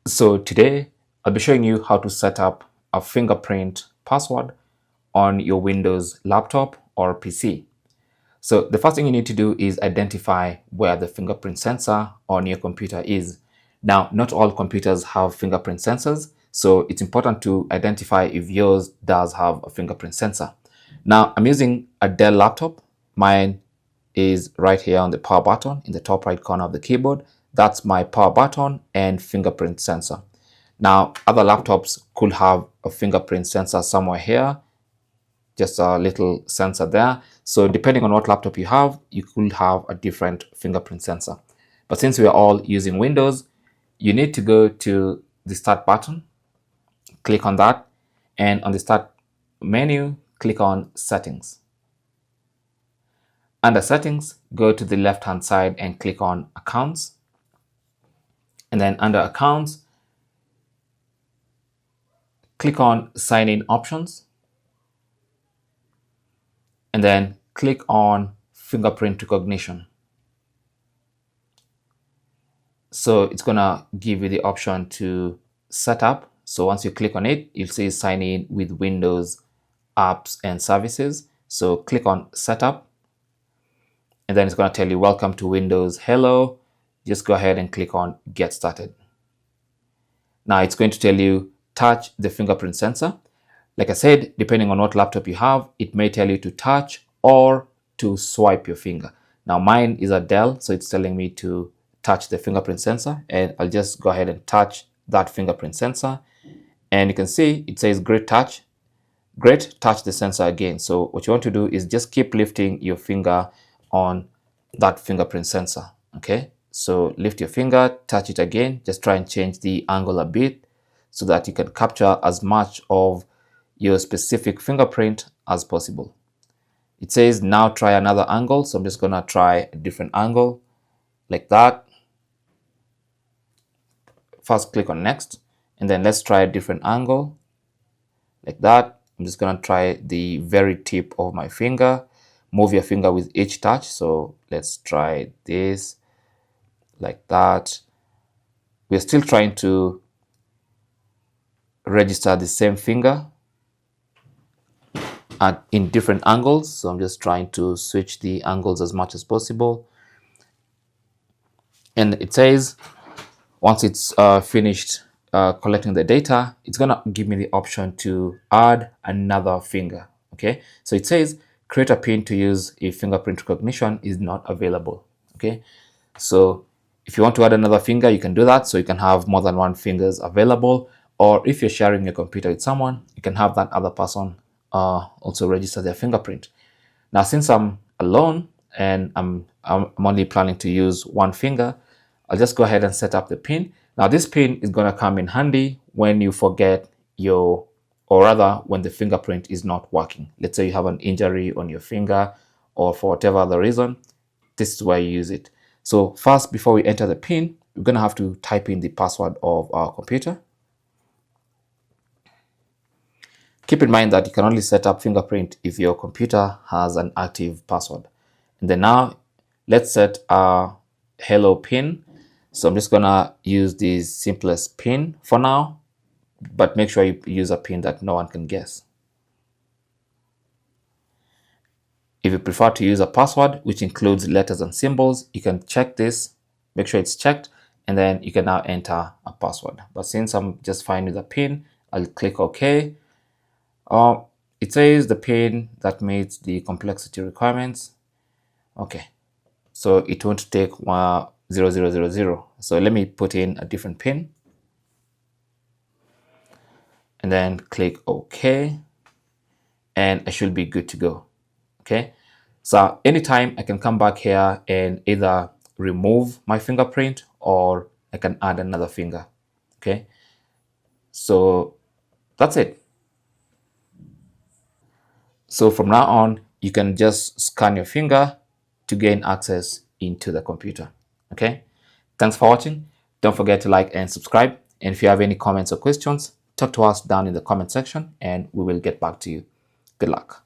So today I'll be showing you how to set up a fingerprint password on your Windows laptop or PC. So the first thing you need to do is identify where the fingerprint sensor on your computer is. Now, not all computers have fingerprint sensors, so it's important to identify if yours does have a fingerprint sensor. Now, I'm using a Dell laptop. Mine is right here on the power button in the top right corner of the keyboard. That's my power button and fingerprint sensor. Now, other laptops could have a fingerprint sensor somewhere here, just a little sensor there. So depending on what laptop you have, you could have a different fingerprint sensor. But since we are all using Windows, you need to go to the Start button, click on that, and on the Start menu, click on Settings. Under Settings, go to the left-hand side and click on Accounts. And then under Accounts, click on Sign In Options. And then click on Fingerprint Recognition. So it's gonna give you the option to set up. So once you click on it, you'll see sign in with Windows apps and services. So click on Setup, and then it's gonna tell you welcome to Windows. Hello. Just go ahead and click on Get Started. Now it's going to tell you touch the fingerprint sensor. Like I said, depending on what laptop you have, it may tell you to touch or to swipe your finger. Now mine is a Dell, so it's telling me to touch the fingerprint sensor, and I'll just go ahead and touch that fingerprint sensor. And you can see it says great touch, touch the sensor again. So what you want to do is just keep lifting your finger on that fingerprint sensor. Okay, so lift your finger, touch it again, just try and change the angle a bit so that you can capture as much of your specific fingerprint as possible. It says now try another angle, so I'm just gonna try a different angle like that. First click on next, and then let's try a different angle like that. I'm just gonna try the very tip of my finger. Move your finger with each touch. So let's try this like that. We're still trying to register the same finger and in different angles. So I'm just trying to switch the angles as much as possible. And it says once it's finished collecting the data, it's gonna give me the option to add another finger. Okay, so it says create a pin to use a fingerprint recognition is not available. Okay, so if you want to add another finger, you can do that. So you can have more than one fingers available, or if you're sharing your computer with someone, you can have that other person also register their fingerprint. Now, since I'm alone and I'm only planning to use one finger, I'll just go ahead and set up the pin. Now, this pin is going to come in handy when you forget or rather when the fingerprint is not working. Let's say you have an injury on your finger, or for whatever other reason, this is where you use it. So first, before we enter the pin, we're going to have to type in the password of our computer. Keep in mind that you can only set up fingerprint if your computer has an active password. And then now let's set a hello pin. So I'm just gonna use the simplest pin for now, but make sure you use a pin that no one can guess. If you prefer to use a password, which includes letters and symbols, you can check this, make sure it's checked, and then you can now enter a password. But since I'm just fine with a pin, I'll click OK. It says the pin that meets the complexity requirements. Okay, so it won't take 0000. So let me put in a different pin and then click OK, and I should be good to go. Okay, so anytime I can come back here and either remove my fingerprint or I can add another finger. Okay, so that's it. So from now on, you can just scan your finger to gain access into the computer. Okay, thanks for watching. Don't forget to like and subscribe. And if you have any comments or questions, talk to us down in the comment section and we will get back to you. Good luck.